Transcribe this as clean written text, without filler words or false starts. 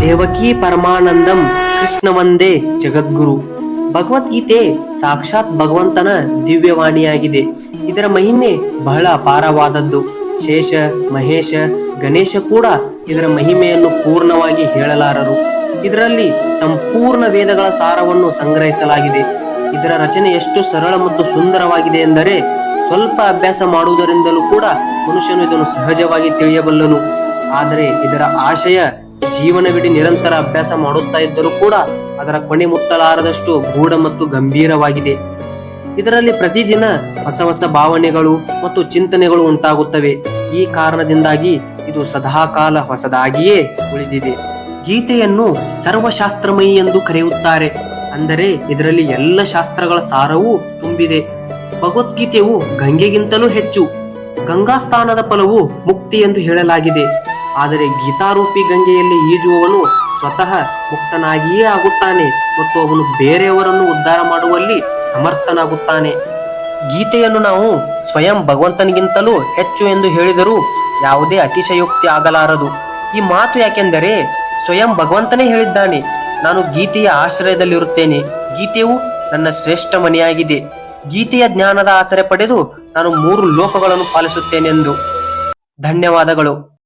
ದೇವಕಿ ಪರಮಾನಂದಂ ಕೃಷ್ಣ ವಂದೇ ಜಗದ್ಗುರು. ಭಗವದ್ಗೀತೆ ಸಾಕ್ಷಾತ್ ಭಗವಂತನ ದಿವ್ಯವಾಣಿಯಾಗಿದೆ. ಇದರ ಮಹಿಮೆ ಬಹಳ ಅಪಾರವಾದದ್ದು. ಶೇಷ, ಮಹೇಶ, ಗಣೇಶ ಕೂಡ ಇದರ ಮಹಿಮೆಯನ್ನು ಪೂರ್ಣವಾಗಿ ಹೇಳಲಾರರು. ಇದರಲ್ಲಿ ಸಂಪೂರ್ಣ ವೇದಗಳ ಸಾರವನ್ನು ಸಂಗ್ರಹಿಸಲಾಗಿದೆ. ಇದರ ರಚನೆ ಎಷ್ಟು ಸರಳ ಮತ್ತು ಸುಂದರವಾಗಿದೆ ಎಂದರೆ ಸ್ವಲ್ಪ ಅಭ್ಯಾಸ ಮಾಡುವುದರಿಂದಲೂ ಕೂಡ ಮನುಷ್ಯನು ಇದನ್ನು ಸಹಜವಾಗಿ ತಿಳಿಯಬಲ್ಲನು. ಆದರೆ ಇದರ ಆಶಯ ಜೀವನವಿಡೀ ನಿರಂತರ ಅಭ್ಯಾಸ ಮಾಡುತ್ತಾ ಇದ್ದರೂ ಕೂಡ ಅದರ ಕೊನೆ ಮುಟ್ಟಲಾರದಷ್ಟು ಗೂಢ ಮತ್ತು ಗಂಭೀರವಾಗಿದೆ. ಇದರಲ್ಲಿ ಪ್ರತಿದಿನ ಹೊಸ ಹೊಸ ಭಾವನೆಗಳು ಮತ್ತು ಚಿಂತನೆಗಳು ಉಂಟಾಗುತ್ತವೆ. ಈ ಕಾರಣದಿಂದಾಗಿ ಇದು ಸದಾಕಾಲ ಹೊಸದಾಗಿಯೇ ಉಳಿದಿದೆ. ಗೀತೆಯನ್ನು ಸರ್ವಶಾಸ್ತ್ರಮಯಿ ಎಂದು ಕರೆಯುತ್ತಾರೆ. ಅಂದರೆ ಇದರಲ್ಲಿ ಎಲ್ಲ ಶಾಸ್ತ್ರಗಳ ಸಾರವೂ ತುಂಬಿದೆ. ಭಗವದ್ಗೀತೆಯು ಗಂಗೆಗಿಂತಲೂ ಹೆಚ್ಚು. ಗಂಗಾ ಸ್ಥಾನದ ಫಲವು ಮುಕ್ತಿ ಎಂದು ಹೇಳಲಾಗಿದೆ. ಆದರೆ ಗೀತಾರೂಪಿ ಗಂಗೆಯಲ್ಲಿ ಈಜುವವನು ಸ್ವತಃ ಮುಕ್ತನಾಗಿಯೇ ಆಗುತ್ತಾನೆ ಮತ್ತು ಅವನು ಬೇರೆಯವರನ್ನು ಉದ್ಧಾರ ಮಾಡುವಲ್ಲಿ ಸಮರ್ಥನಾಗುತ್ತಾನೆ. ಗೀತೆಯನ್ನು ನಾವು ಸ್ವಯಂ ಭಗವಂತನಿಗಿಂತಲೂ ಹೆಚ್ಚು ಎಂದು ಹೇಳಿದರೂ ಯಾವುದೇ ಅತಿಶಯೋಕ್ತಿ ಆಗಲಾರದು. ಈ ಮಾತು ಯಾಕೆಂದರೆ ಸ್ವಯಂ ಭಗವಂತನೇ ಹೇಳಿದ್ದಾನೆ, ನಾನು ಗೀತೆಯ ಆಶ್ರಯದಲ್ಲಿರುತ್ತೇನೆ. ಗೀತೆಯು ನನ್ನ ಶ್ರೇಷ್ಠ ಮನೆಯಾಗಿದೆ. ಗೀತೆಯ ಜ್ಞಾನದ ಆಸರೆ ಪಡೆದು ನಾನು 3 ಲೋಕಗಳನ್ನು ಪಾಲಿಸುತ್ತೇನೆಂದು. ಧನ್ಯವಾದಗಳು.